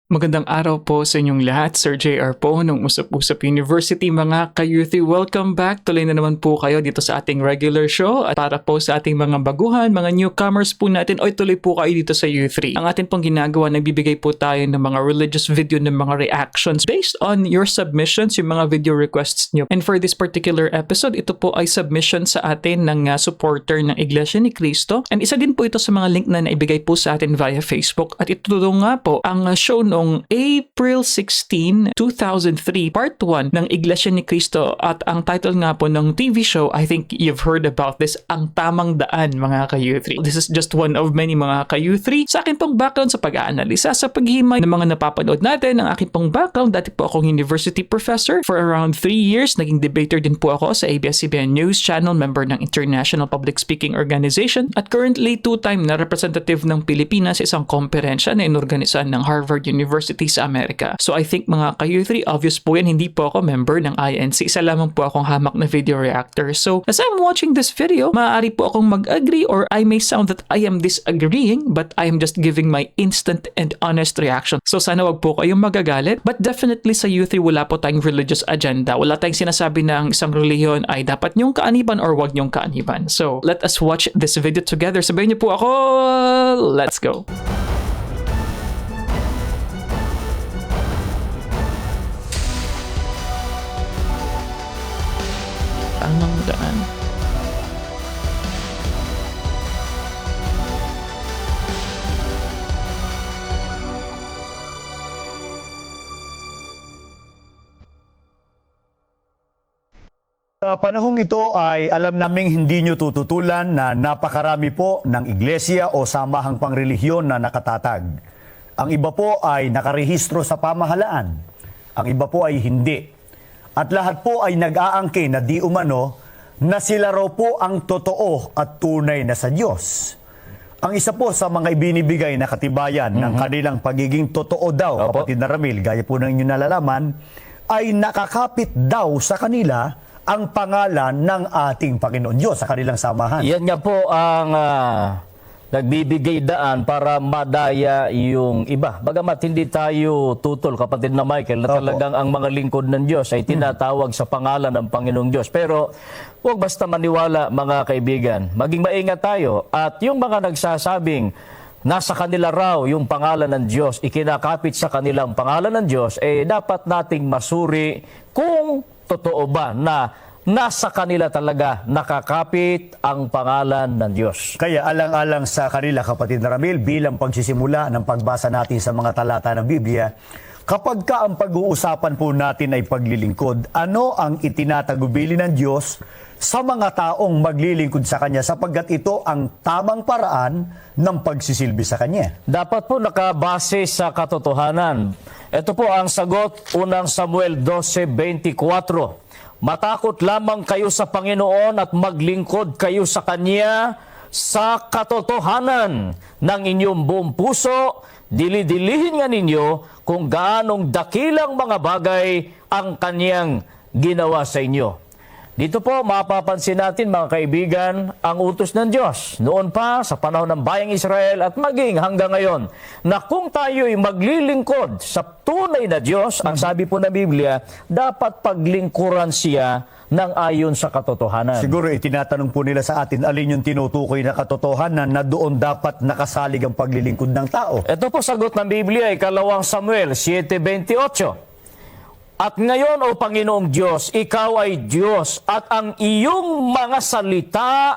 Magandang araw po sa inyong lahat. Sir JR po ng Usap-Usap University. Mga ka-youthie, welcome back. Tuloy na naman po kayo dito sa ating regular show. At para po sa ating mga baguhan, mga newcomers po natin, tuloy po kayo dito sa U3. Ang atin pong ginagawa, nagbibigay po tayo ng mga religious video, ng mga reactions based on your submissions, yung mga video requests nyo. And for this particular episode, ito po ay submission sa atin ng supporter ng Iglesia ni Cristo. And isa din po ito sa mga link na naibigay po sa atin via Facebook. At ito nga po ang show noong April 16, 2003, Part 1 ng Iglesia ni Cristo, at ang title nga po ng TV show, I think you've heard about this, Ang Tamang Daan, mga ka-U3. This is just one of many, mga ka-U3. Sa akin pong background sa pag-aanalisa, sa paghihimay ng mga napapanood natin, ang akin pong background, dati po akong university professor for around 3 years. Naging debater din po ako sa ABS-CBN News Channel, member ng International Public Speaking Organization, at currently 2-time na representative ng Pilipinas sa isang komperensya na inorganisahan ng Harvard University sa Amerika. So I think, mga ka-U3, obvious po yan, hindi po ako member ng INC. Isa lamang po akong hamak na video reactor. So as I'm watching this video, maaari po akong mag-agree, or I may sound that I am disagreeing, but I am just giving my instant and honest reaction. So sana wag po kayong magagalit. But definitely sa U3, wala po tayong religious agenda. Wala tayong sinasabi na ang isang relihiyon ay dapat niyong kaaniban or wag niyong kaaniban. So let us watch this video together. Sabayin niyo po ako. Let's go. Tamang daan. Sa panahong ito ay alam naming hindi nyo tututulan na napakarami po ng iglesia o samahang pangrelihiyon na nakatatag. Ang iba po ay nakarehistro sa pamahalaan. Ang iba po ay hindi. At lahat po ay nag-aangkin na di umano na sila raw po ang totoo at tunay na sa Diyos. Ang isa po sa mga ibinibigay na katibayan ng kanilang pagiging totoo daw, kapatid na Ramil, gaya po ng inyong nalalaman, ay nakakapit daw sa kanila ang pangalan ng ating Panginoon Diyos sa kanilang samahan. Yan nga po ang nagbibigay daan para madaya yung iba. Bagamat hindi tayo tutol, kapatid na Michael, na talagang ang mga lingkod ng Diyos ay tinatawag sa pangalan ng Panginoong Diyos. Pero huwag basta maniwala, mga kaibigan. Maging maingat tayo. At yung mga nagsasabing nasa kanila raw yung pangalan ng Diyos, ikinakapit sa kanilang pangalan ng Diyos, dapat nating masuri kung totoo ba na nasa kanila talaga nakakapit ang pangalan ng Diyos. Kaya alang-alang sa kanila, kapatid na Ramil, bilang pagsisimula ng pagbasa natin sa mga talata ng Biblia, kapag ka ang pag-uusapan po natin ay paglilingkod, ano ang itinatagubili ng Diyos sa mga taong maglilingkod sa Kanya, sapagkat ito ang tamang paraan ng pagsisilbi sa Kanya? Dapat po nakabase sa katotohanan. Ito po ang sagot, unang Samuel 12:24. Matakot lamang kayo sa Panginoon at maglingkod kayo sa Kanya sa katotohanan ng inyong buong puso. Dili-dilihin nga ninyo kung gaanong dakilang mga bagay ang Kanyang ginawa sa inyo. Dito po mapapansin natin, mga kaibigan, ang utos ng Diyos noon pa sa panahon ng bayang Israel at maging hanggang ngayon, na kung tayo'y maglilingkod sa tunay na Diyos, ang sabi po ng Biblia, dapat paglingkuran siya ng ayon sa katotohanan. Siguro itinatanong po nila sa atin, alin yung tinutukoy na katotohanan na doon dapat nakasalig ang paglilingkod ng tao? Ito po sagot ng Biblia, ikalawang Samuel 7:28. At ngayon, O Panginoong Diyos, Ikaw ay Diyos at ang iyong mga salita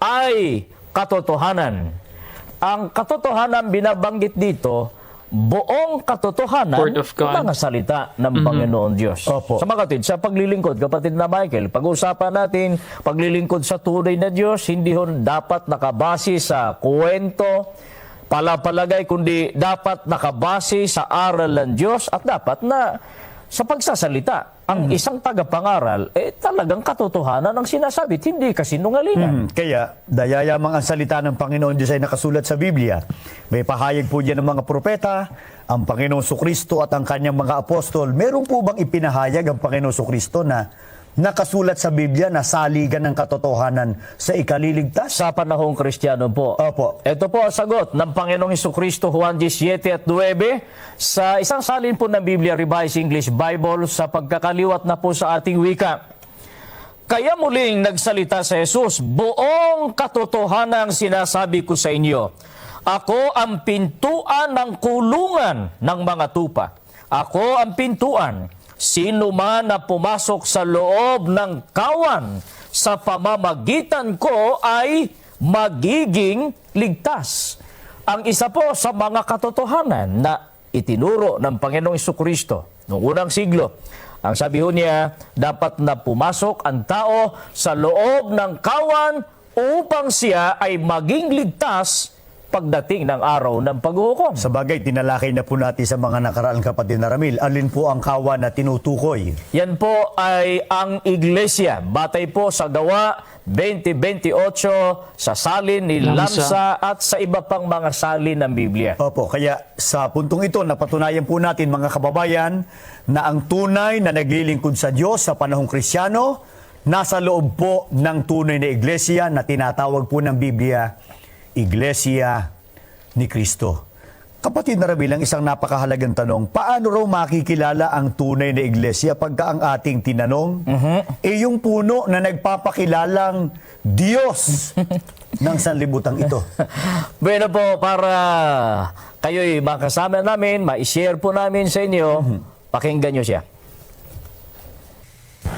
ay katotohanan. Ang katotohanan binabanggit dito, buong katotohanan Word of God. ng mga salita ng Panginoon Diyos. Opo. Sa mga kapatid, sa paglilingkod, kapatid na Michael, pag-usapan natin, paglilingkod sa tunay na Diyos, hindi ho dapat nakabase sa kwento, palapalagay, kundi dapat nakabase sa aral ng Diyos at dapat na sa pagsasalita, ang isang tagapangaral, talagang katotohanan ang sinasabit, hindi kasinungalingan. Kaya, dayayamang ang salita ng Panginoon Diyos ay nakasulat sa Biblia. May pahayag po diyan ng mga propeta, ang Panginoong Sukristo at ang kanyang mga apostol. Meron po bang ipinahayag ang Panginoong Sukristo na nakasulat sa Biblia na saligan ng katotohanan sa ikaliligtas? Sa panahong Kristiyano po. Opo. Ito po ang sagot ng Panginoong Hesukristo, Juan 17 at 9, sa isang salin po ng Biblia, Revised English Bible, sa pagkakaliwat na po sa ating wika. Kaya muling nagsalita si Jesus, buong katotohanan sinasabi ko sa inyo, ako ang pintuan ng kulungan ng mga tupa. Ako ang pintuan. Sino man na pumasok sa loob ng kawan sa pamamagitan ko ay magiging ligtas. Ang isa po sa mga katotohanan na itinuro ng Panginoong Hesukristo noong unang siglo, ang sabi ho niya, dapat na pumasok ang tao sa loob ng kawan upang siya ay maging ligtas pagdating ng araw ng paghuhukom. Sa bagay, tinalakay na po natin sa mga nakaraang kapatid na Ramil. Alin po ang kawan na tinutukoy? Yan po ay ang iglesia. Batay po sa Gawa 20:28, sa salin ni Lamsa at sa iba pang mga salin ng Biblia. Opo, kaya sa puntong ito, napatunayan po natin mga kababayan na ang tunay na naglilingkod sa Diyos sa panahong Kristiyano, nasa loob po ng tunay na iglesia na tinatawag po ng Biblia, Iglesia ni Cristo. Kapatid na Ramil, ang isang napakahalagang tanong, paano raw makikilala ang tunay na iglesia pagka ang ating tinanong? Yung puno na nagpapakilalang Diyos ng sanlibutan ito. Bueno po, para kayo'y makasama namin, ma-share po namin sa inyo, pakinggan nyo siya.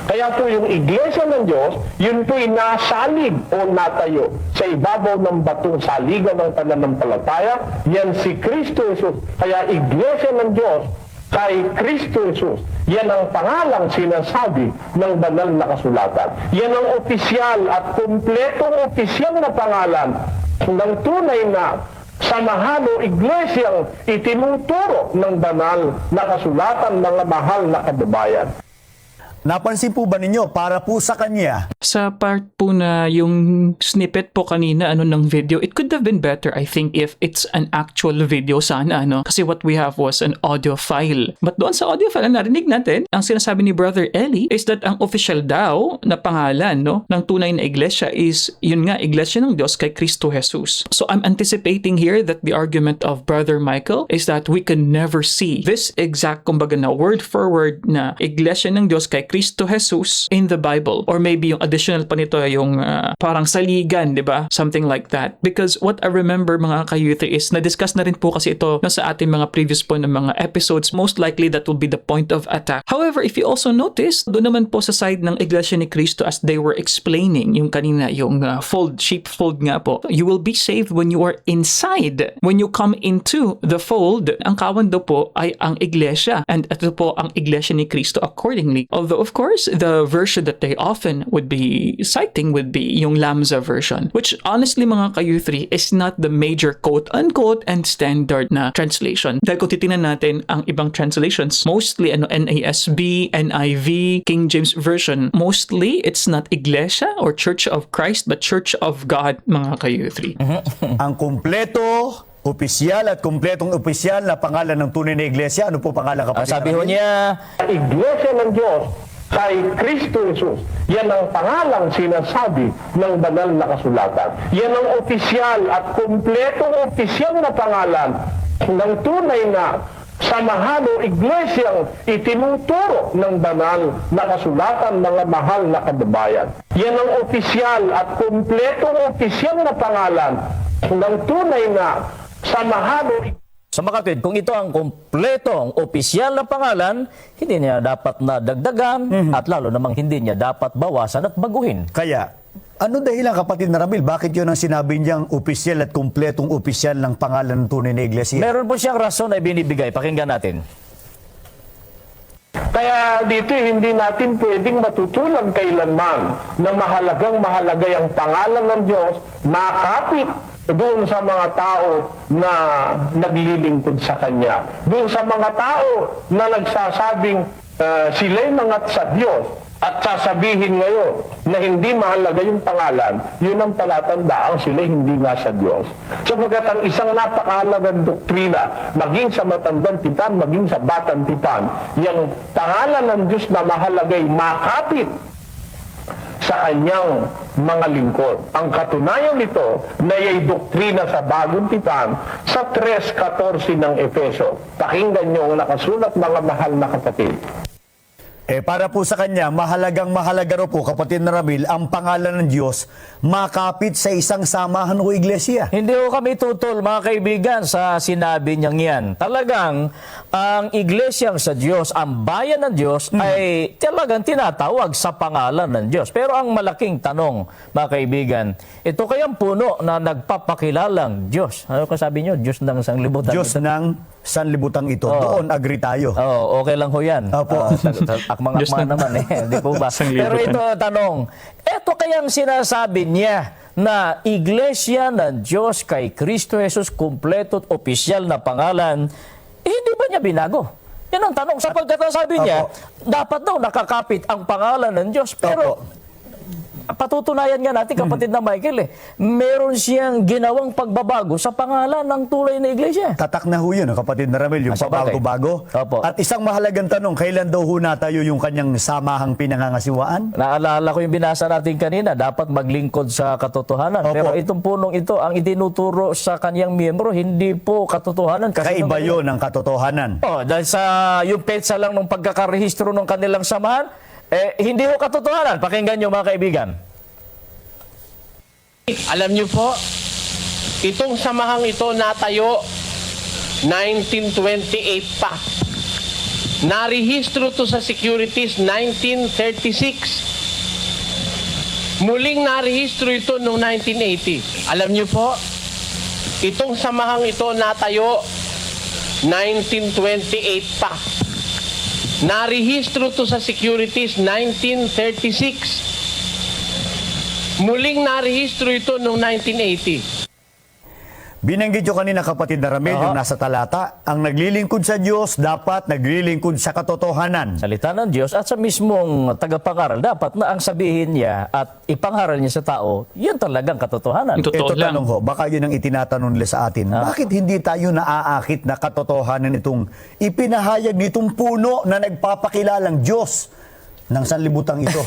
Kaya po yung iglesia ng Diyos, yun po'y nasalig o natayo sa ibabaw ng batong saligan ng pananampalataya. Yan si Kristo Jesus. Kaya iglesia ng Diyos kay Kristo Jesus. Yan ang pangalang sinasabi ng banal na kasulatan. Yan ang opisyal at kumpletong opisyal na pangalan ng tunay na samahalo iglesyang itinuturo ng banal na kasulatan, mga mahal na kababayan. Napansin po ba ninyo, para po sa Kanya, Sa part po na yung snippet po kanina ng video, it could have been better, I think, if it's an actual video sana, Kasi what we have was an audio file. But doon sa audio file, narinig natin, ang sinasabi ni Brother Eli is that ang official daw na pangalan, ng tunay na iglesia is, yun nga, Iglesia ng Diyos kay Kristo Jesus. So I'm anticipating here that the argument of Brother Michael is that we can never see this exact, kumbaga na word for word na Iglesia ng Diyos kay Kristo Jesus in the Bible, or maybe yung additional pa nito yung parang saligan, di ba? Something like that. Because what I remember mga ka-youth is na-discuss na rin po kasi ito sa ating mga previous po ng mga episodes. Most likely that will be the point of attack. However, if you also notice, doon naman po sa side ng Iglesia ni Cristo as they were explaining yung kanina, yung sheepfold nga po, you will be saved when you are inside. When you come into the fold, ang kawan daw po ay ang Iglesia. And ito po ang Iglesia ni Cristo accordingly. Although, of course, the version that they often would be citing would be yung Lamsa version, which honestly mga ka-U3 is not the major quote-unquote and standard na translation. Dahil kung titingnan natin ang ibang translations, mostly NASB, NIV, King James Version, mostly it's not Iglesia or Church of Christ, but Church of God, mga ka-U3. ang kumpleto, opisyal at kumpletong opisyal na pangalan ng tunay na iglesia, ano po pangalan, Ang kapatid? sabi ho niya, Iglesia ng Diyos kay Kristo Jesus. Yan ang pangalang sinasabi ng banal na kasulatan. Yan ang opisyal at kumpletong opisyal na pangalan ng tunay na samahalo iglesyang itinuturo ng banal na kasulatan, mga mahal na kababayan. Yan ang opisyal at kumpletong opisyal na pangalan ng tunay na samahalo sa mga kapatid, kung ito ang kumpletong opisyal na pangalan, hindi niya dapat na dagdagan at lalo namang hindi niya dapat bawasan at baguhin. Kaya, ano dahilan, kapatid na Ramil, bakit yun ang sinabi niyang opisyal at kumpletong opisyal ng pangalan ng tunay na iglesia? Meron po siyang rason na binibigay. Pakinggan natin. Kaya dito hindi natin pwedeng matutunan kailanman na mahalaga ang pangalan ng Diyos makapit doon sa mga tao na naglilingkod sa Kanya. Doon sa mga tao na nagsasabing sila'y mangat sa Diyos at sasabihin ngayon na hindi mahalaga yung pangalan, yun ang palatandaan sila'y hindi nga sa Diyos. Sapagkat ang isang napakahalagang doktrina, maging sa matandang tipan, maging sa batang tipan, yung pangalan ng Diyos na mahalagay makapit sa kanyang mga lingkod. Ang katunayan nito na ay doktrina sa Bagong Tipan sa 3:14 ng Efeso. Pakinggan niyo ang nakasulat, mga mahal na kapatid. Para po sa kanya, mahalaga raw po, kapatid na Ramil, ang pangalan ng Diyos makapit sa isang samahan o iglesia. Hindi ko kami tutol, mga kaibigan, sa sinabi niyang yan. Talagang, ang iglesyang sa Diyos, ang bayan ng Diyos, ay talagang tinatawag sa pangalan ng Diyos. Pero ang malaking tanong, mga kaibigan, ito kayang puno na nagpapakilalang Diyos. Ano ka sabi niyo? Diyos ng sanglibutan. Diyos ng sanlibutan ito. Doon agree tayo. Oo, okay lang ho yan. Opo. Akmang-akma naman eh. Di po ba? Pero ito tanong, ito kayang sinasabi niya na iglesia ng Diyos kay Kristo Jesus, kumpleto at opisyal na pangalan, hindi ba niya binago? Yan ang tanong. Sapagkat ang sabi niya, dapat daw nakakapit ang pangalan ng Diyos. Pero patutunayan nga natin, kapatid na Michael, meron siyang ginawang pagbabago sa pangalan ng tulay na iglesia. Tatak na ho yun, kapatid na Ramil, yung Sa bagay. pabago-bago. Opo. At isang mahalagang tanong, kailan daw ho natayo yung kanyang samahang pinangangasiwaan? Naalala ko yung binasa natin kanina, dapat maglingkod sa katotohanan. Opo. Pero itong punong ito, ang itinuturo sa kanyang miyembro, hindi po katotohanan. Kasi Kaiba yun ang katotohanan. dahil sa yung petsa lang ng pagkakarehistro ng kanilang samahan, hindi ho katotohanan. Pakinggan nyo, mga kaibigan. Alam niyo po, itong samahang ito natayo 1928 pa. Narehistro to sa securities 1936. Muling narehistro ito noong 1980. Alam niyo po, itong samahang ito natayo 1928 pa. Narehistro to sa securities 1936. Muling narehistro ito noong 1980. Binanggit nyo kanina, kapatid na Ramil, yung nasa talata, ang naglilingkod sa Diyos dapat naglilingkod sa katotohanan. Salita ng Diyos at sa mismong tagapangaral, dapat na ang sabihin niya at ipangaral niya sa tao, yun talagang katotohanan. Totoo Ito lang. tanong ho, baka yun ang itinatanong nila sa atin. Bakit hindi tayo naaakit na katotohanan itong ipinahayag nitong puno na nagpapakilalang Diyos ng sanlibutan ito?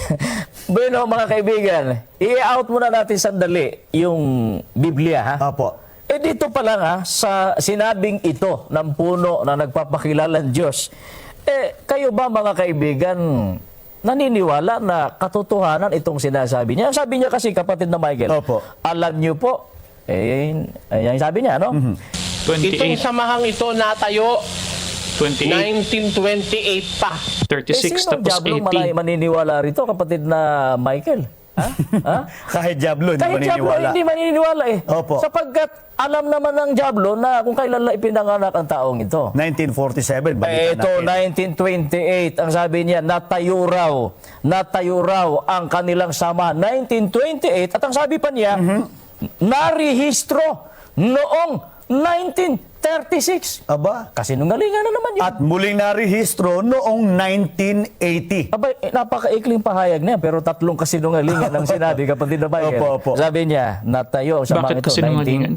Bueno, mga kaibigan, i-out muna natin sandali yung Biblia, ha? Apo. Dito pa lang, sa sinabing ito ng puno na nagpapakilalang Diyos, kayo ba, mga kaibigan, naniniwala na katotohanan itong sinasabi niya? Sabi niya kasi, kapatid na Michael, Opo. alam niyo po, yan sabi niya, no? 28, Itong samahang ito natayo 28, 1928 pa. 36, sino tapos diablong 18. maniniwala rito, kapatid na Michael? Ha? Ha? Kahit Diablo, hindi Kahit Diablo, maniniwala. hindi maniniwala Opo. Sapagkat alam naman ng Diablo na kung kailan lang ipinanganak ang taong ito. 1947, balita Ito, natin. 1928, ang sabi niya, natayo raw ang kanilang sama. 1928, at ang sabi pa niya, narehistro noong 1936. Aba, Kasinungalingan na naman yun. at muling narehistro noong 1980. Abay, napakaikling pahayag niya, pero tatlong kasinungalingan ang sinabi, kapatid na Michael. Opo, opo. Sabi niya, natayo sa Bakit mga ito, kasinungalingan?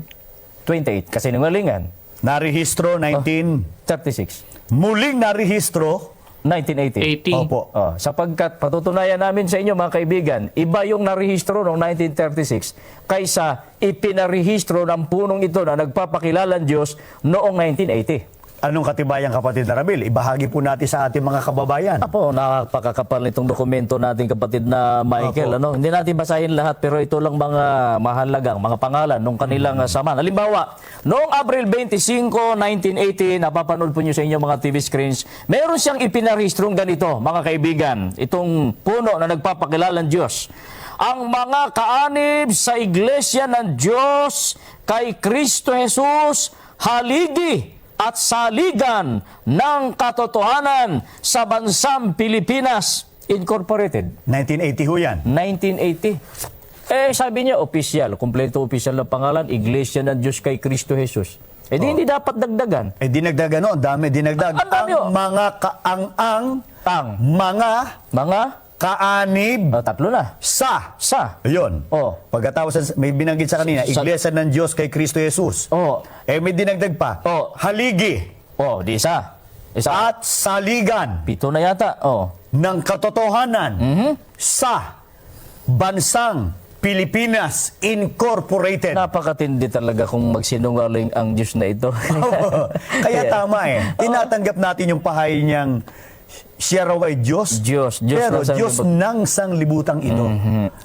1928, kasinungalingan. Narehistro 36, muling narehistro 1980. 80. Opo. Sapagkat patutunayan namin sa inyo, mga kaibigan, iba yung narehistro noong 1936 kaysa ipinarehistro ng punong ito na nagpapakilalang Diyos noong 1980. Anong katibayan, kapatid na Ramil? Ibahagi po natin sa ating mga kababayan. Apo, nakapakakapal nitong dokumento natin, kapatid na Michael. Apo. Hindi natin basahin lahat, pero ito lang mga mahalagang mga pangalan ng kanilang sama. Halimbawa, noong Abril 25, 1980, napapanood po nyo sa inyong mga TV screens, meron siyang ipinarehistrong ganito, mga kaibigan, itong puno na nagpapakilalang Diyos. Ang mga kaanib sa iglesia ng Diyos kay Kristo Jesus, haligi at saligan ng katotohanan sa bansang Pilipinas Incorporated. 1980 ho yan. 1980. Sabi niya, opisyal, kumpleto opisyal na pangalan, Iglesia ng Diyos kay Kristo Jesus. Hindi dapat dagdagan. Dinagdagan no, ang dami dinagdag. Ang dami, oh. Mga kaang-ang, mga Mga, kaanib tatlo na. sa. Sa. Ayun. Oh. Pagkatapos, may binanggit sa kanina, Iglesia ng Diyos kay Kristo Jesus. Oh. May dinagdag pa, Oh. haligi Oh, di isa. Isa. at saligan Pito na yata. Oh. ng katotohanan sa Bansang Pilipinas Incorporated. Napakatindi talaga kung magsinungaling ang Diyos na ito. Kaya tama tinatanggap natin yung pahay niyang siya raw ay Diyos. Diyos Pero ng Diyos sanglibutan. ng sanglibutang ito.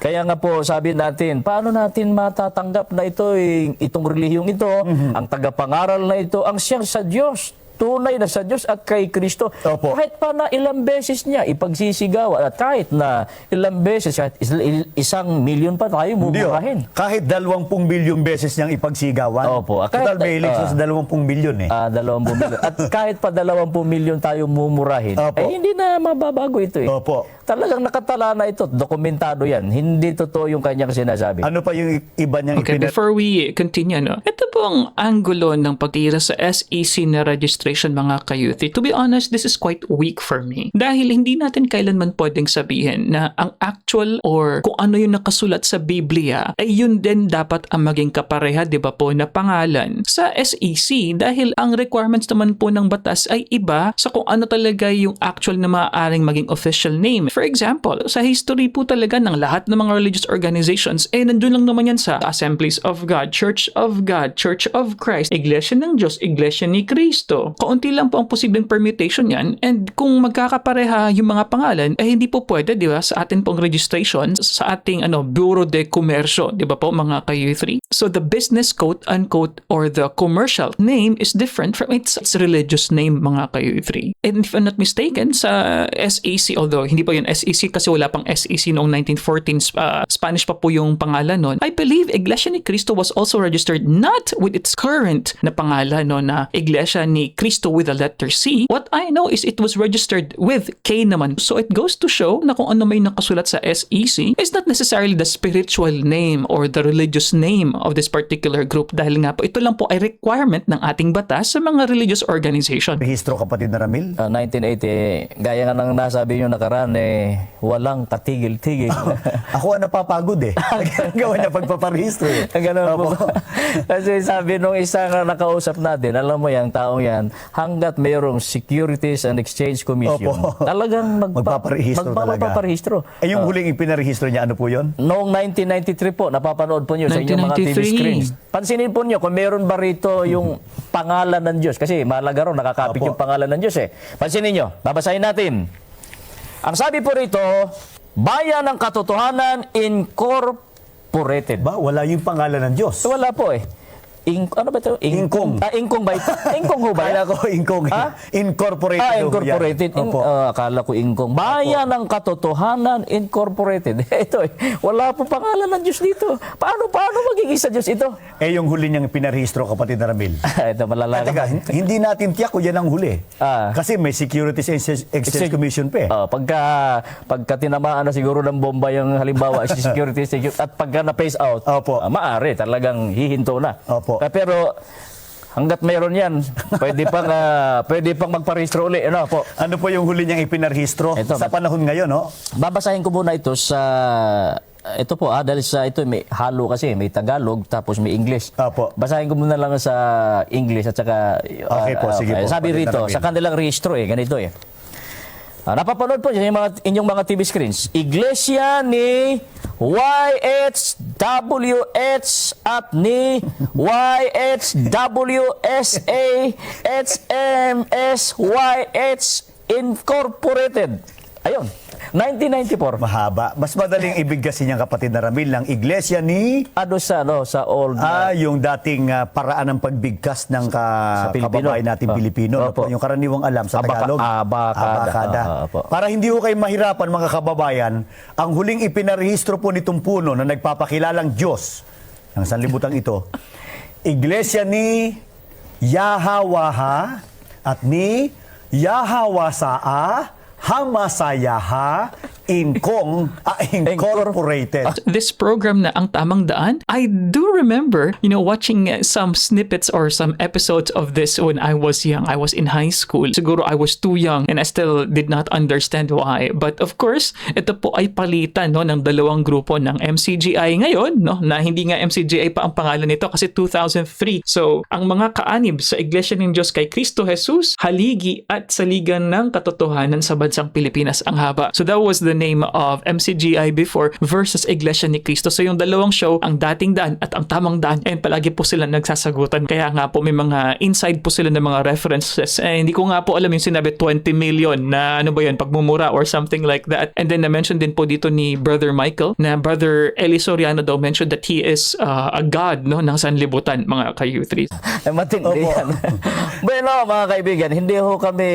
Kaya nga po sabi natin, paano natin matatanggap na ito, itong relihiyong ito, ang tagapangaral na ito, ang siyang sa Diyos, tunay na sa Diyos at kay Kristo. Opo. Kahit pa na ilang beses niya ipagsisigaw at kahit na ilang beses, kahit 1,000,000 pa tayo Hindi, mumurahin. kahit 20 bilyong beses niyang ipagsigawan. Opo. Total Kahit- may election sa 20 bilyon 20 milyon. At kahit pa 20 milyon tayo mumurahin, Opo. hindi na mababago ito Opo. Talagang nakatala na ito, dokumentado yan. Hindi totoo yung kanyang sinasabi. Ano pa yung iba niyang Okay, before we continue, ito po ang angulo ng pagtira sa SEC na registration, mga ka-youth. To be honest, this is quite weak for me. Dahil hindi natin kailanman pwedeng sabihin na ang actual or kung ano yung nakasulat sa Biblia ay yun din dapat ang maging kapareha, di ba po, na pangalan sa SEC. Dahil ang requirements naman po ng batas ay iba sa kung ano talaga yung actual na maaaring maging official name. For example, sa history po talaga ng lahat ng mga religious organizations, nandun lang naman yan sa Assemblies of God, Church of God, Church of Christ, Iglesia ng Diyos, Iglesia ni Cristo. Kaunti lang po ang posibleng permutation yan, and kung magkakapareha yung mga pangalan, hindi po pwede, di ba, sa atin pong registration, sa ating Bureau de Comercio, di ba po, mga ka-U3? So the business quote-unquote or the commercial name is different from its religious name, mga ka-U3. And if I'm not mistaken, sa SEC, although hindi pa yun SEC kasi wala pang SEC noong 1914, Spanish pa po yung pangalan nun. I believe Iglesia ni Cristo was also registered not with its current na pangalan, na Iglesia ni Cristo with the letter C. What I know is it was registered with K naman. So it goes to show na kung ano may nakasulat sa SEC is not necessarily the spiritual name or the religious name of this particular group, dahil nga po ito lang po ay requirement ng ating batas sa mga religious organization. Rehistro, kapatid na Ramil? 1980, gaya nga ng nasabi nyo nakaraan, walang katigil-tigil. Ako ang napapagod Gawa na pagpaparehistro Ganun po. Kasi sabi nung isang nakausap natin, alam mo yan, taong yan, hanggat mayroong Securities and Exchange Commission, Opo. talagang Magpaparehistro talaga. magpaparehistro. Yung huling ipinarehistro niya, ano po yun? Noong 1993 po, napapanood po nyo sa inyong mga TV 1993. screens. Pansinin po nyo kung meron ba rito yung pangalan ng Diyos. Kasi mahalaga rin, nakakapit Opo. yung pangalan ng Diyos Pansinin nyo, babasahin natin. Ang sabi po rito, Bayan ng Katotohanan Incorporated. Ba, wala yung pangalan ng Diyos. Wala po ano ba ito? Ingkong. Ingkong ba ito? Ingkong ho ba yan? Kaya ko Ingkong. Ha? Incorporated. ho yan. Incorporated. Opo. Akala ko Ingkong. Bayan ng Katotohanan Incorporated. Ito wala po pangalan ng Diyos dito. Paano magiging sa Diyos ito? Yung huli niyang pinarehistro, kapatid na Ramil. Ito malalaman. Teka, hindi natin tiyak kung yan ang huli. Kasi may Securities and Exchange Commission pa Pagka tinamaan na siguro ng bomba yung halimbawa security at pagka na-phase out, Opo. maaari talagang hihinto na. Opo. Pero hanggat mayroon yan, pwede pang magparehistro uli. Po? Ano po yung huli niyang ipinarehistro Ito, sa panahon ngayon, Babasahin ko muna ito sa ito po, dahil sa ito may halo kasi, may Tagalog tapos may English. Opo. Basahin ko muna lang sa English at saka Okay po, sige po. Sabi Pwede rito, na rin. sa kanilang rehistro ganito napapanood po sa inyong mga TV screens. Iglesia ni YHWH at ni YHWSAHMSYH Incorporated. Ayun. 1994. Mahaba. Mas madaling ibigkasin niyang, kapatid na Ramil, ng iglesia ni... Sa old yung dating paraan ng pagbigkas ng Pilipino. kababayan natin Pilipino. Opo. Yung karaniwang alam sa Tagalog. Abakada. Opo. Para hindi ko kayo mahirapan, mga kababayan, ang huling ipinarehistro po nitong puno na nagpapakilalang Diyos ng sanlibutan ito, iglesia ni Yahawaha at ni Yahawasaa Hamasayaha Incorporated. This program na Ang Tamang Daan, I do remember, watching some snippets or some episodes of this when I was young. I was in high school. Siguro I was too young and I still did not understand why. But of course, ito po ay palitan ng dalawang grupo ng MCGI ngayon, na hindi nga MCGI pa ang pangalan nito kasi 2003. So, ang mga kaanib sa Iglesia ng Diyos kay Cristo Jesus, Haligi at Saligan ng Katotohanan sa Bansang Pilipinas ang haba. So that was the name of MCGI before versus Iglesia ni Cristo. So yung dalawang show, ang dating daan at ang tamang daan, and palagi po sila nagsasagutan. Kaya nga po may mga inside po sila ng mga references. Hindi ko nga po alam yung sinabi 20 million na ano ba yun, pagmumura or something like that. And then na-mention din po dito ni Brother Michael na Brother Eli Soriano daw mentioned that he is a god, no, ng sanlibutan, mga ka-U3. Matindi yan. Bueno, mga kaibigan, hindi ho kami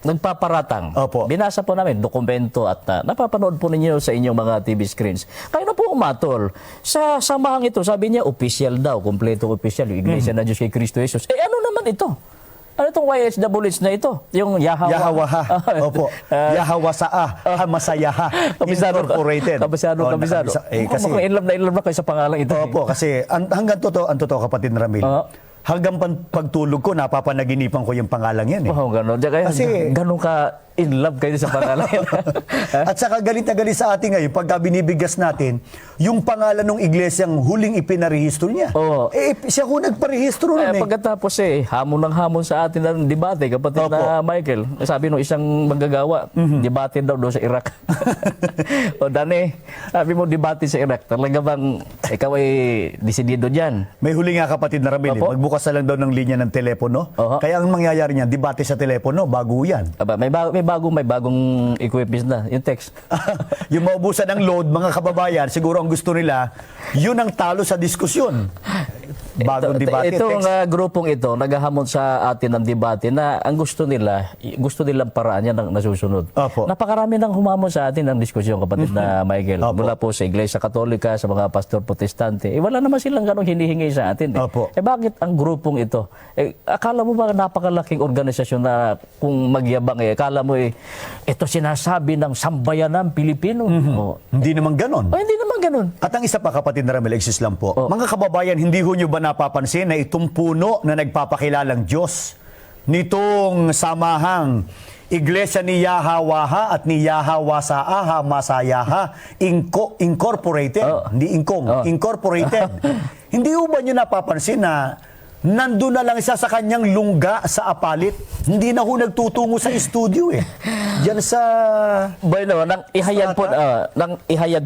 nagpaparatang. Opo. Binasa po namin dokumento at napapanood po ninyo sa inyong mga TV screens. Kayo na po umatol. Sa samahang ito, sabi niya, official daw, kompleto official, yung Iglesia na Diyos kay Kristo Jesus. Ano naman ito? Ano itong YHWH na ito? Yung Yahawaha. Opo. Yahawasaa. Hamasayaha. Incorporated. Kabisado. Kasi In love na kayo sa pangalan ito. opo, kasi hanggang ang totoo kapatid Ramil. Hanggang pagtulog ko, napapanaginipan ko yung pangalang yan. Oh, gano'n. Kasi- Gano'n ka in love kayo sa pangalan. At saka galit na galit sa atin ngayon, pagka binibigkas natin, yung pangalan ng iglesyang huling ipinarehistro niya. Oo. Siya ko nagparehistro nun Pagkatapos hamon ng hamon sa atin ng debate, kapatid Opo. na Michael. Sabi nung isang manggagawa, debate daw doon sa Iraq. O Dani, sabi mo debate sa Iraq. Talaga bang ikaw ay desidido dyan? May huli nga kapatid na Ramil, Opo. magbukas na lang daw ng linya ng telepono. Oho. Kaya ang mangyayari niyan, debate sa telepono, bago yan. Aba, may bagong equipment na, yung text. Yung maubusan ng load, mga kababayan, siguro ang gusto nila, yun ang talo sa diskusyon. Bagong debate. Itong text. grupong ito, naghahamon sa atin ng debate na ang gusto nilang paraan yan ang nasusunod. Opo. Napakarami nang humamon sa atin ng diskusyon, kapatid na Michael. Opo. Mula po sa Iglesia Katolika, sa mga pastor protestante. Wala naman silang ganong hinihingi sa atin. Opo. Bakit ang grupong ito? Akala mo ba napakalaking organisasyon na kung magyabang akala mo ito sinasabi ng sambayanang Pilipino. Hindi naman ganon. Hindi naman ganun. At ang isa pa kapatid na Ramil, exist lang po. Mga kababayan, hindi ho nyo ba napapansin na itong puno na nagpapakilalang Diyos, nitong samahang Iglesia ni Yahawaha at ni Yahawasaa Masayaha Incorporated, hindi Incorporated. Hindi ho ba nyo napapansin na nandun na lang siya sa kanyang lungga sa apalit? Hindi na ho nagtutungo sa studio Diyan sa... Bueno, nang ihayag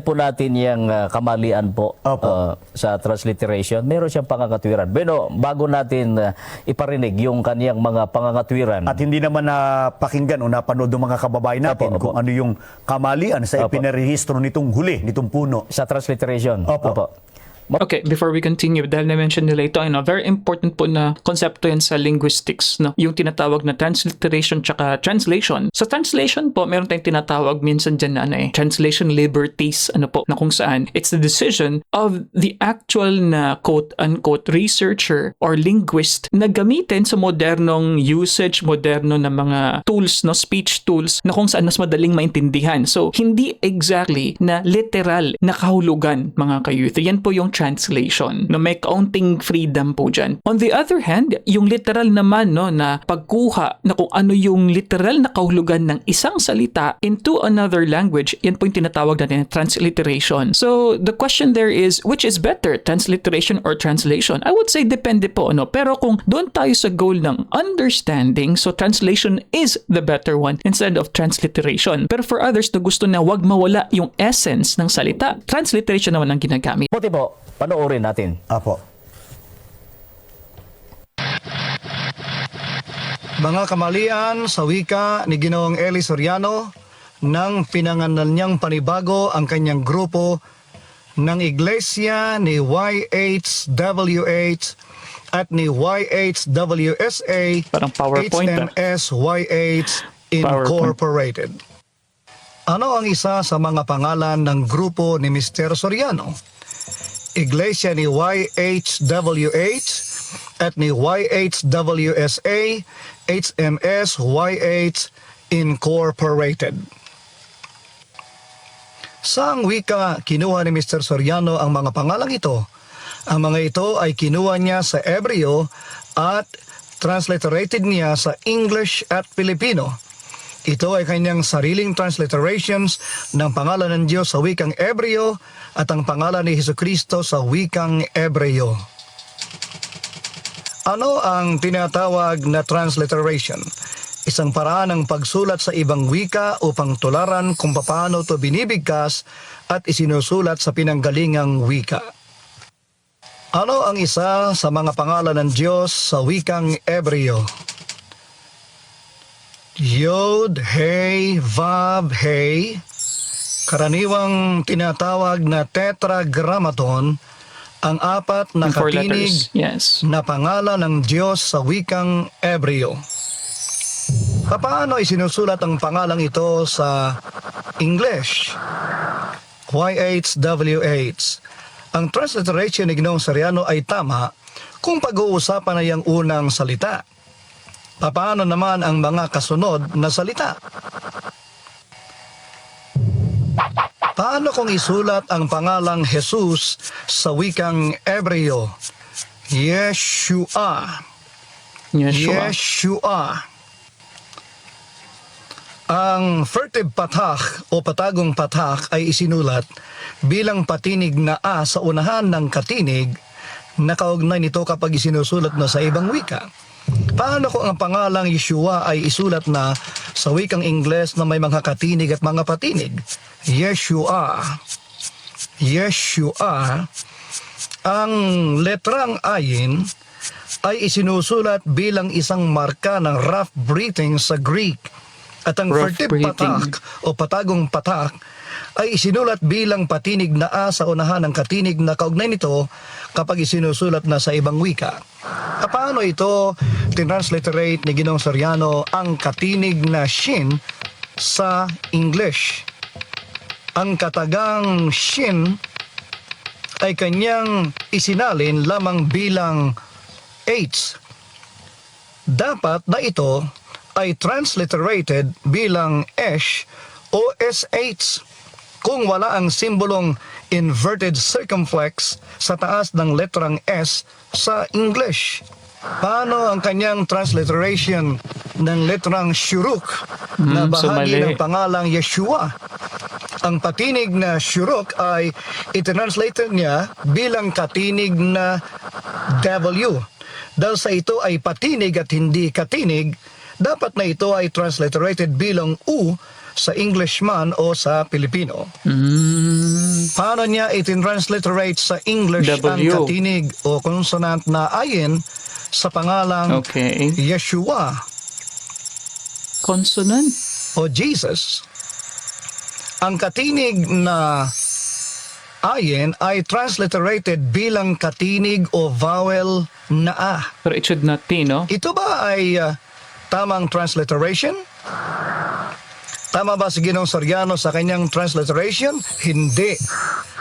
po natin yung kamalian po Opo. sa transliteration. Meron siyang pangangatwiran. Bueno, bago natin iparinig yung kaniyang mga pangangatwiran. At hindi naman napakinggan o napanood ng mga kababayan natin Opo. kung ano yung kamalian sa ipinarehistro nitong huli, nitong puno. Sa transliteration. Opo. Okay, before we continue, dahil na-mention nila ito, very important po na konsepto yan sa linguistics, no? Yung tinatawag na transliteration tsaka translation. Sa translation po, meron tayong tinatawag minsan dyan na translation liberties, na kung saan it's the decision of the actual na quote-unquote researcher or linguist na gamitin sa modernong usage, moderno na mga tools, no, speech tools, na kung saan mas madaling maintindihan. So, hindi exactly na literal na kahulugan, mga ka-youth. Yan po yung translation, no, may kaunting freedom po dyan. On the other hand, yung literal naman, no, na pagkuha na kung ano yung literal na kahulugan ng isang salita into another language, yan po yung tinatawag natin na transliteration. So, the question there is, which is better, transliteration or translation? I would say depende po, no? Pero kung doon tayo sa goal ng understanding, so translation is the better one instead of transliteration. Pero for others na gusto na wag mawala yung essence ng salita, transliteration naman ang ginagamit. Buti po, panoorin natin. Apo. Mga kamalian sa wika ni Ginoong Eli Soriano nang pinangalan niyang panibago ang kanyang grupo ng Iglesia ni YHWH at ni YHWSA Parang PowerPoint, HMSYH Incorporated. Ano ang isa sa mga pangalan ng grupo ni Mr. Soriano? Iglesia ni YHWH at ni YHWSA HMSYH Incorporated. Sa ang wika, kinuha ni Mr. Soriano ang mga pangalang ito. Ang mga ito ay kinuha niya sa Hebreo at transliterated niya sa English at Filipino. Ito ay kanyang sariling transliterations ng pangalan ng Diyos sa wikang Hebreo at ang pangalan ni Jesucristo sa wikang Hebreo. Ano ang tinatawag na transliteration? isang paraan ng pagsulat sa ibang wika upang tularan kung paano ito binibigkas at isinusulat sa pinanggalingang wika. Ano ang isa sa mga pangalan ng Diyos sa wikang Ebreo? Yod, Hey, Vav, Hey, karaniwang tinatawag na tetragrammaton, ang apat na And 4 katinig letters. Yes. na pangalan ng Diyos sa wikang Ebreo. Paano isinusulat ang pangalang ito sa English? YHWH. Ang transliteration ni Ginoong Soriano ay tama kung pag-uusapan ay ang unang salita. Paano naman ang mga kasunod na salita? Paano kung isulat ang pangalang Jesus sa wikang Ebreo? Yeshua. Yeshua. Ang furtive patak o patagong patak ay isinulat bilang patinig na A sa unahan ng katinig na kaugnay nito kapag isinusulat na sa ibang wika. Paano kung ang pangalang Yeshua ay isulat na sa wikang Ingles na may mga katinig at mga patinig? Yeshua. Yeshua. Ang letrang ayin ay isinusulat bilang isang marka ng rough breathing sa Greek. At ang Rough furtive breathing. patak o patagong patak ay isinulat bilang patinig na A sa unahan ng katinig na kaugnay nito kapag isinusulat na sa ibang wika. Paano ito tinransliterate ni Ginoong Soriano ang katinig na shin sa English? Ang katagang shin ay kanyang isinalin lamang bilang H. Dapat na ito ay transliterated bilang esh o sh kung wala ang simbolong inverted circumflex sa taas ng letrang S sa English. Paano ang kanyang transliteration ng letrang shuruk na so bahagi mali. ng pangalang Yeshua? Ang patinig na shuruk ay itranslated niya bilang katinig na W. Dahil sa ito ay patinig at hindi katinig, dapat na ito ay transliterated bilang U sa Englishman o sa Pilipino. Paano niya itin-transliterate sa English ang W. katinig o consonant na ayin sa pangalang Okay. Yeshua Consonant. o Jesus? Ang katinig na ayin ay transliterated bilang katinig o vowel na A. Pero it should not be, no? Ito ba ay tamang transliteration? Tama ba si Ginoong Soriano sa kanyang transliteration? Hindi.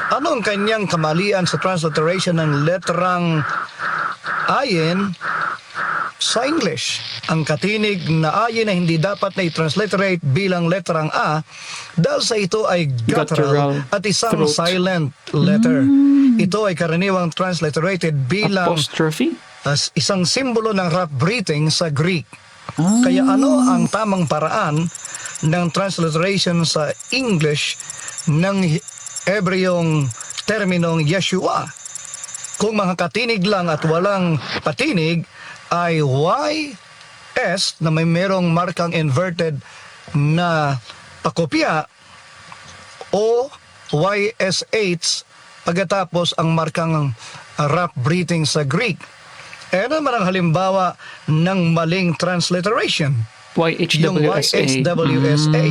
Ano ang kanyang kamalian sa transliteration ng letrang ayin sa English? Ang katinig na ayin na hindi dapat na i-transliterate bilang letrang A dahil sa ito ay guttural Guttural at isang throat. silent letter. Ito ay karaniwang transliterated bilang Apostrophe? as isang simbolo ng rough breathing sa Greek. Kaya ano ang tamang paraan ng transliteration sa English ng Hebreong terminong Yeshua? Kung mga katinig lang at walang patinig ay YS na may merong markang inverted na pakopya o YSH pagkatapos ang markang rough breathing sa Greek. Ano naman ang halimbawa ng maling transliteration? Yung YHWSA. YHWSA.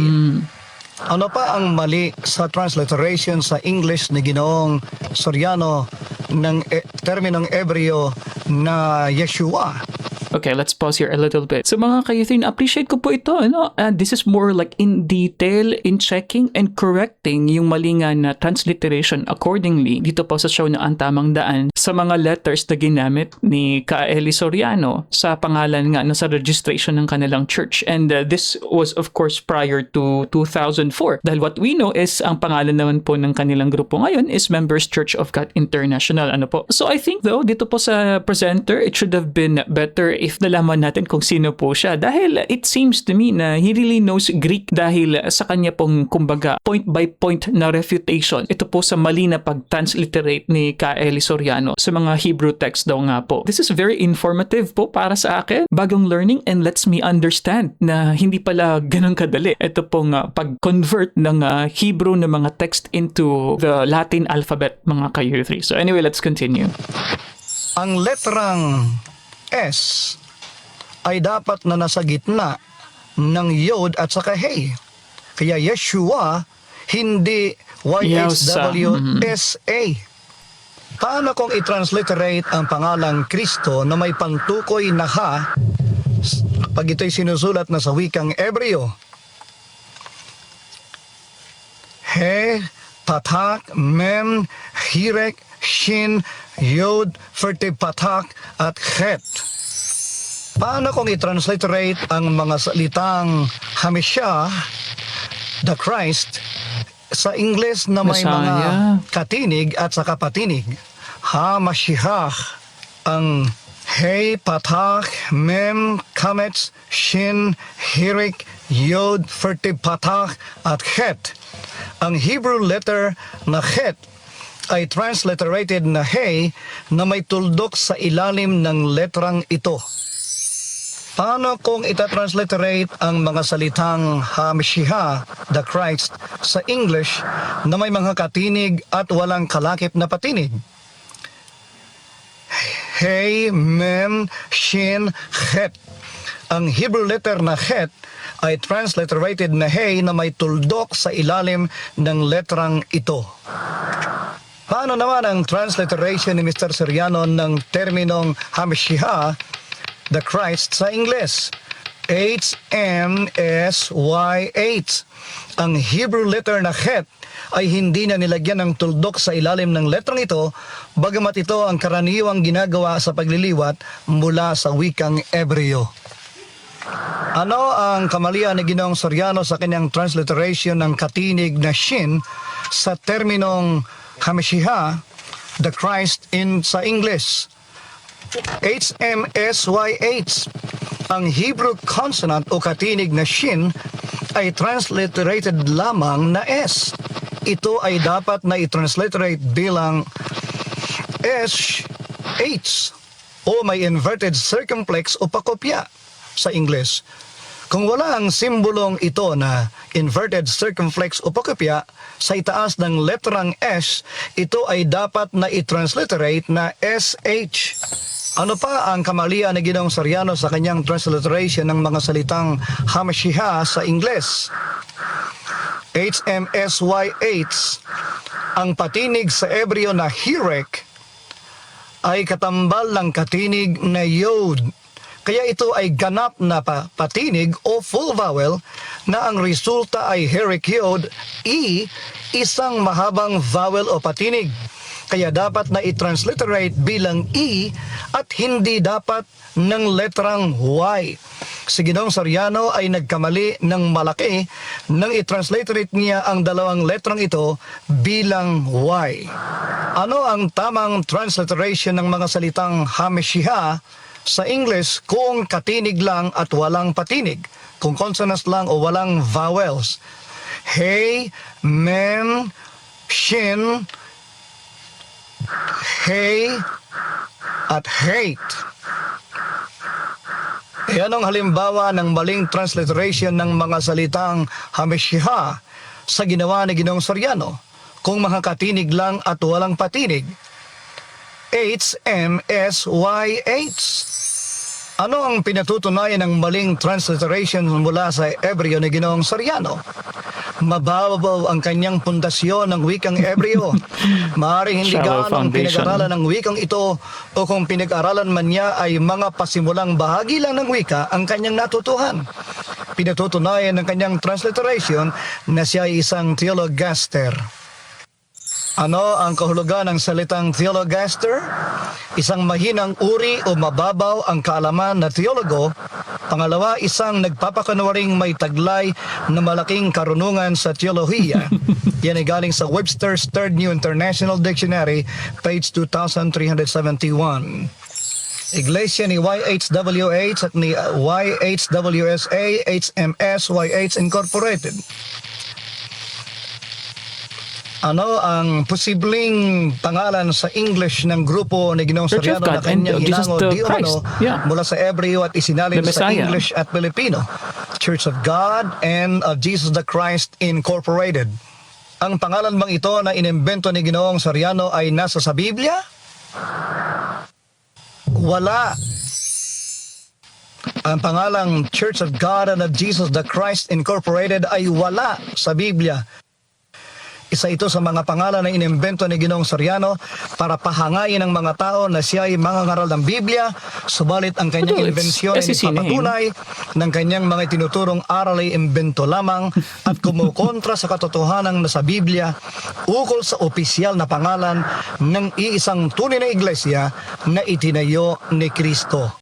Ano pa ang mali sa transliteration sa English ni Ginoong Soriano ng terminong Ebreo na Yeshua? Okay, let's pause here a little bit. So mga kayuthin, appreciate ko po ito. Ano? This is more like in detail, in checking and correcting yung mali nga na transliteration accordingly. Dito po sa show na Ang Tamang Daan sa mga letters na ginamit ni Ka-Eli Soriano sa pangalan nga na sa registration ng kanilang church. And this was of course prior to 2004. Dahil what we know is ang pangalan naman po ng kanilang grupo ngayon is Members Church of God International. Ano po? So I think though, dito po sa presenter, it should have been better if nalaman natin kung sino po siya. Dahil it seems to me na he really knows Greek dahil sa kanya pong kumbaga point by point na refutation. Ito po sa mali na pag-transliterate ni Ka Eli Soriano sa mga Hebrew text daw nga po. This is very informative po para sa akin. Bagong learning and lets me understand na hindi pala ganun kadali. Ito pong pag-convert ng Hebrew na mga text into the Latin alphabet, mga ka-U3. So anyway, let's continue. Ang letrang S ay dapat na nasa gitna ng Yod at saka Hey. Kaya Yeshua, hindi YHWSA. Paano kung i-transliterate ang pangalang Kristo na may pantukoy na ha pag ito'y sinusulat na sa wikang Ebreo? He, patak, mem, hirek, shin, yod, patak, at chet. Paano kung i-transliterate ang mga salitang Hamishah, the Christ, sa English na may Messiah. mga katinig at saka patinig? Hamashihah, ang Hey, patak, mem, kamets, shin, hirik, yod, patak, at chet. Ang Hebrew letter na chet ay transliterated na Hey na may tuldok sa ilalim ng letrang ito. Paano kung itatransliterate ang mga salitang Hamishihah, the Christ, sa English na may mga katinig at walang kalakip na patinig? Hey, mem, shin, chet. Ang Hebrew letter na chet ay transliterated na Hey na may tuldok sa ilalim ng letrang ito. Paano naman ang transliteration ni Mr. Soriano ng terminong Hamishihah, the Christ, sa Ingles? HMSYH. Ang Hebrew letter na chet ay hindi na nilagyan ng tuldok sa ilalim ng letrang ito, bagamat ito ang karaniwang ginagawa sa pagliliwat mula sa wikang Ebreo. Ano ang kamalian ni Ginoong Soriano sa kanyang transliteration ng katinig na shin sa terminong Hamishihah, the Christ, sa English? HMSYH. Ang Hebrew consonant o katinig na shin ay transliterated lamang na S. Ito ay dapat na i-transliterate bilang SH o may inverted circumflex o pakopya sa English. Kung wala ang simbolong ito na inverted circumflex o pakopya sa itaas ng letrang S, ito ay dapat na i-transliterate na SH. Ano pa ang kamalian ni Ginoong Soriano sa kanyang transliteration ng mga salitang Hamishihah sa Ingles? HMSYH. Ang patinig sa Ebreo na hirek ay katambal ng katinig na yod. Kaya ito ay ganap na patinig o full vowel na ang resulta ay hirek yod, isang mahabang vowel o patinig. Kaya dapat na i-transliterate bilang E at hindi dapat ng letrang Y. Si Ginoong Soriano ay nagkamali ng malaki nang i-transliterate niya ang dalawang letrang ito bilang Y. Ano ang tamang transliteration ng mga salitang Hamishihah sa English kung katinig lang at walang patinig? Kung consonants lang o walang vowels? Hey, mem, shin, hey, at hate. Yan ang halimbawa ng maling transliteration ng mga salitang Hamishihah sa ginawa ni Ginoong Soriano. Kung mga katinig lang at walang patinig, HMSYH. Ano ang pinatutunayan ng maling transliteration mula sa Ebreo ni Ginoong Soriano? Mababaw ang kanyang pundasyon ng wikang Ebreo. Maaaring hindi Shallow gaanong foundation. pinag-aralan ng wikang ito o kung pinag-aralan man niya ay mga pasimulang bahagi lang ng wika ang kanyang natutuhan. Pinatutunayan ng kanyang transliteration na siya ay isang theologaster. Ano ang kahulugan ng salitang theologaster? Isang mahinang uri o mababaw ang kaalaman na teologo. Pangalawa, isang nagpapakunwaring may taglay na malaking karunungan sa teolohiya. Yan ay galing sa Webster's Third New International Dictionary, page 2371. iglesia ni YHWH at ni YHWSA, HMS, YH Incorporated. Ano ang posibleng pangalan sa English ng grupo ni Ginoong Church of Soriano na God and kanyang Jesus hinango the di umano Christ. Yeah. mula sa Hebreo at isinalin The sa Messiah. English at Filipino? Church of God and of Jesus the Christ Incorporated. Ang pangalan bang ito na inimbento ni Ginoong Soriano ay nasa sa Biblia? Wala. Ang pangalang Church of God and of Jesus the Christ Incorporated ay wala sa Biblia. Isa ito sa mga pangalan na inimbento ni Ginoong Soriano para pahangain ang mga tao na siya ay mangangaral ng Biblia, subalit ang kanyang Although it's imbensyon ay SEC name. nagpapatunay ng kanyang mga tinuturong aral ay imbento lamang at kumukontra sa katotohanan na sa Biblia ukol sa opisyal na pangalan ng iisang tunay na iglesia na itinayo ni Kristo.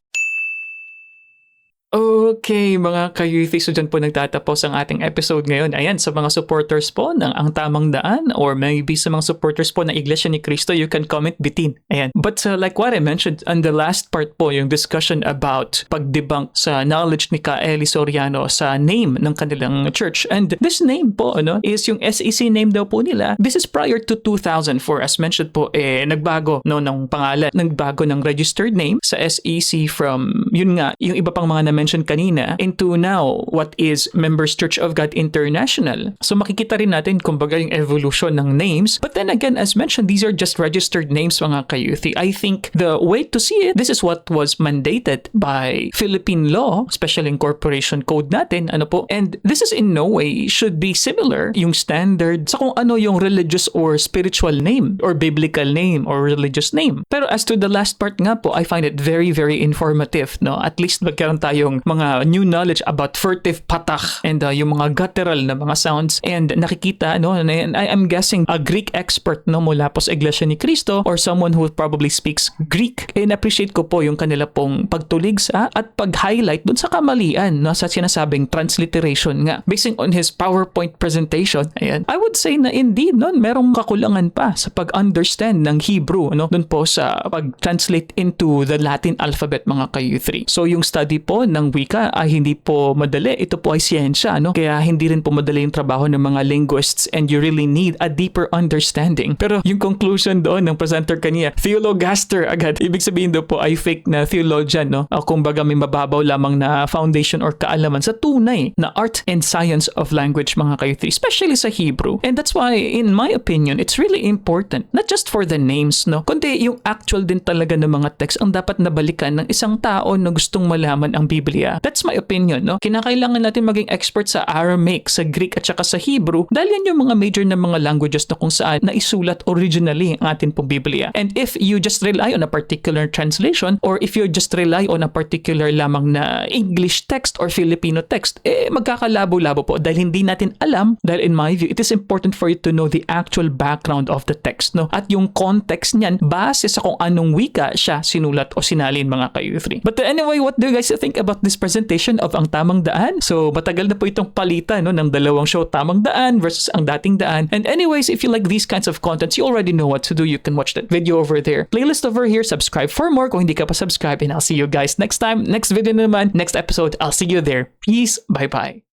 Okay, mga ka-youthie, so dyan po nagtatapos ang ating episode ngayon. Ayan, sa mga supporters po ng Ang Tamang Daan or maybe sa mga supporters po ng Iglesia ni Cristo, you can comment bitin. Ayan. But like what I mentioned on the last part po, yung discussion about pagdebunk sa knowledge ni Ka Eli Soriano sa name ng kanilang church. And this name po, is yung SEC name daw po nila. This is prior to 2004. As mentioned po, nagbago ng pangalan, nagbago ng registered name sa SEC from, yun nga, yung iba pang mga na-mention kanina into now what is Members Church of God International. So makikita rin natin kumbaga yung evolution ng names. But then again, as mentioned, these are just registered names mga ka-youthie. I think the way to see it, this is what was mandated by Philippine law, Special Incorporation Code natin, and this is in no way should be similar yung standard sa kung ano yung religious or spiritual name or biblical name or religious name. Pero as to the last part nga po, I find it very, very informative, At least magkaroon tayong mga new knowledge about furtive patak and yung mga guttural na mga sounds, and nakikita and I'm guessing a Greek expert mula po sa Iglesia ni Cristo or someone who probably speaks Greek, and appreciate ko po yung kanila pong pagtulig sa at pag-highlight dun sa kamalian sa sinasabing transliteration nga. Basing on his PowerPoint presentation, ayan, I would say na indeed merong kakulangan pa sa pag-understand ng Hebrew dun po sa pag-translate into the Latin alphabet mga ka-U3. So yung study po ng wika ay hindi po madali. Ito po ay siyensya, Kaya hindi rin po madali yung trabaho ng mga linguists, and you really need a deeper understanding. Pero yung conclusion doon ng presenter kaniya, theologaster agad. Ibig sabihin daw po ay fake na theologian, Kumbaga may mababaw lamang na foundation or kaalaman sa tunay na art and science of language mga ka-youth, especially sa Hebrew. And that's why, in my opinion, it's really important, not just for the names, kundi yung actual din talaga ng mga text ang dapat nabalikan ng isang tao na gustong malaman ang Biblia. That's my opinion, Kinakailangan natin maging expert sa Aramaic, sa Greek at saka sa Hebrew, dahil yan yung mga major na mga languages na kung saan naisulat originally ang atin pong Biblia. And if you just rely on a particular translation, or if you just rely on a particular lamang na English text or Filipino text, magkakalabo-labo po dahil hindi natin alam, dahil in my view, it is important for you to know the actual background of the text, At yung context niyan, base sa kung anong wika siya sinulat o sinalin mga ka-U3. But anyway, what do you guys think about this presentation of Ang Tamang Daan? So, matagal na po itong palitan ng dalawang show, Tamang Daan versus Ang Dating Daan. And anyways, if you like these kinds of contents, you already know what to do. You can watch that video over there. Playlist over here, subscribe for more kung hindi ka pa subscribe, and I'll see you guys next time. Next video na naman, next episode, I'll see you there. Peace, bye-bye.